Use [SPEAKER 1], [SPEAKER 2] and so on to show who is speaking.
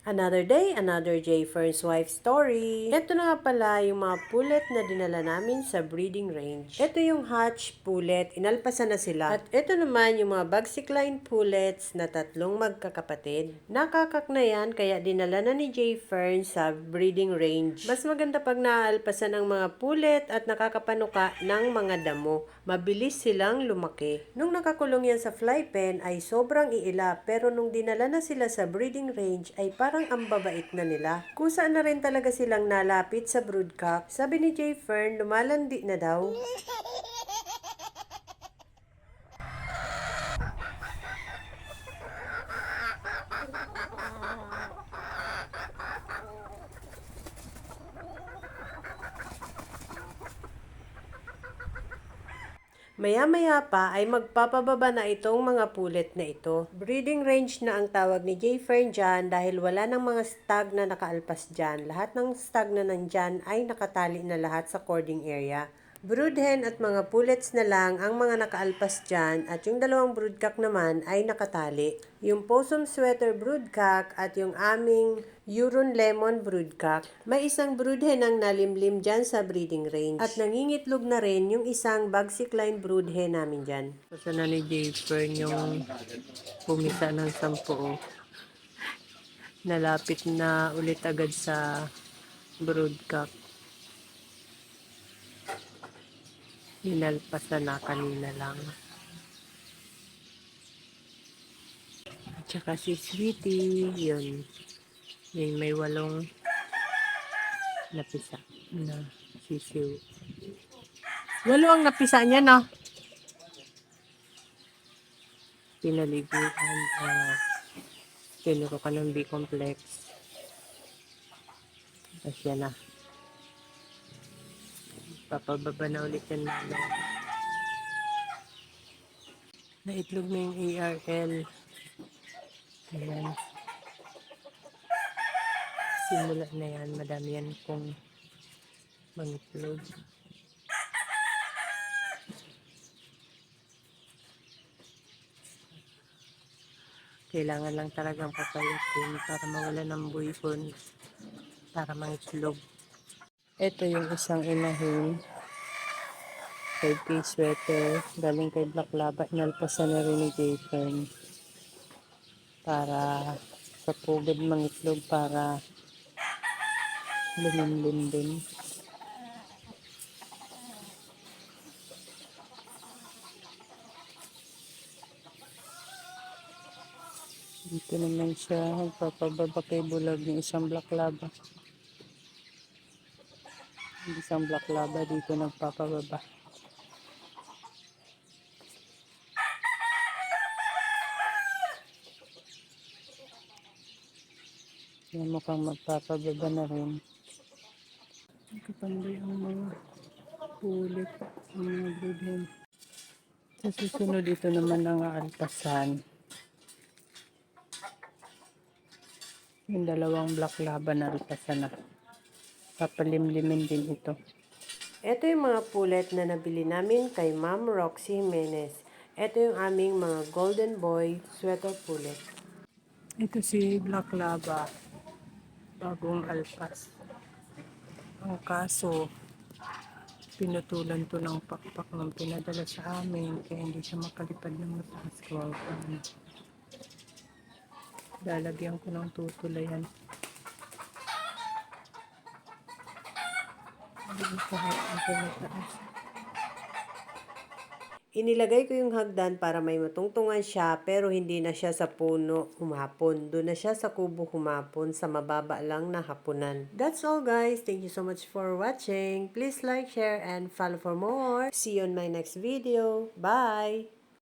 [SPEAKER 1] Another day, another J. Fern's wife story. Ito na nga pala yung mga pullet na dinala namin sa breeding range. Ito yung hatch pullet, inalpasan na sila. At ito naman yung mga Bagsik Line pullets na tatlong magkakapatid. Nakakak na yan, kaya dinala na ni J. Fern sa breeding range. Mas maganda pag naaalpasan ang mga pullet at nakakapanuka ng mga damo. Mabilis silang lumaki. Nung nakakulong yan sa fly pen ay sobrang iila, pero nung dinala na sila sa breeding range ay parang ang babait na nila. Kusa na rin talaga silang nalapit sa broodcock. Sabi ni J. Fern, lumalandi na daw. Maya-maya pa ay magpapababa na itong mga pullet na ito. Breeding range na ang tawag ni J. Fern dyan dahil wala ng mga stag na nakaalpas dyan. Lahat ng stag na nandyan ay nakatali na lahat sa cording area. Broodhen at mga pullets na lang ang mga nakaalpas dyan at yung dalawang broodcock naman ay nakatali. Yung possum sweater broodcock at yung aming Huron lemon broodcock. May isang broodhen ang nalimlim dyan sa breeding range. At nangingitlog na rin yung isang Bagsik Line broodhen namin dyan. Basta na ni J. Fern yung pumisa ng 10. Nalapit na ulit agad sa broodcock. Hinalpasan na kanina lang. At saka si Sweetie, yun. Yun, may 8 napisa na sisiw. 8 ang napisa niya, no? Pinaliguan, tinuro ka ng B-complex. Tapos yan na. Papababa na ulit yan namin. Naitlog na yung ARL. Ayan. Simula na yan. Madami yan kung mangitlog. Kailangan lang talagang papayatin para mawala ng buipon para mangitlog. Ito yung isang inahin. Kay P-sweater. Galing kay Black Lava. Inalpasan na rin ni J. Fern. Para sa pugad mangitlog para lumimlim din. Dito naman siya. Magpapababa kay bulag ng isang Black Lava. Isang Black Lava dito nagpapababa. Yan mukhang magpapababa na rin. Kapanday ang mga pulit, ang mga broodhen. Sa susunod dito naman ang aalpasan. Yung dalawang Black Lava na alpasan na. Papalimlimin din ito. Ito yung mga pullet na nabili namin kay Ma'am Roxy Jimenez. Ito yung aming mga Golden Boy sweater pullet. Ito si Black Lava. Bagong alpas. Ang kaso, pinutulan to ng pakpak ng pinadala sa amin kaya hindi siya makalipad ng mataas ko. Lalagyan ko ng tutulayan. Inilagay ko yung hagdan para may matungtungan siya pero hindi na siya sa puno humapon. Doon na siya sa kubo humapon sa mababa lang na hapunan. That's all guys. Thank you so much for watching. Please like, share, and follow for more. See you on my next video. Bye!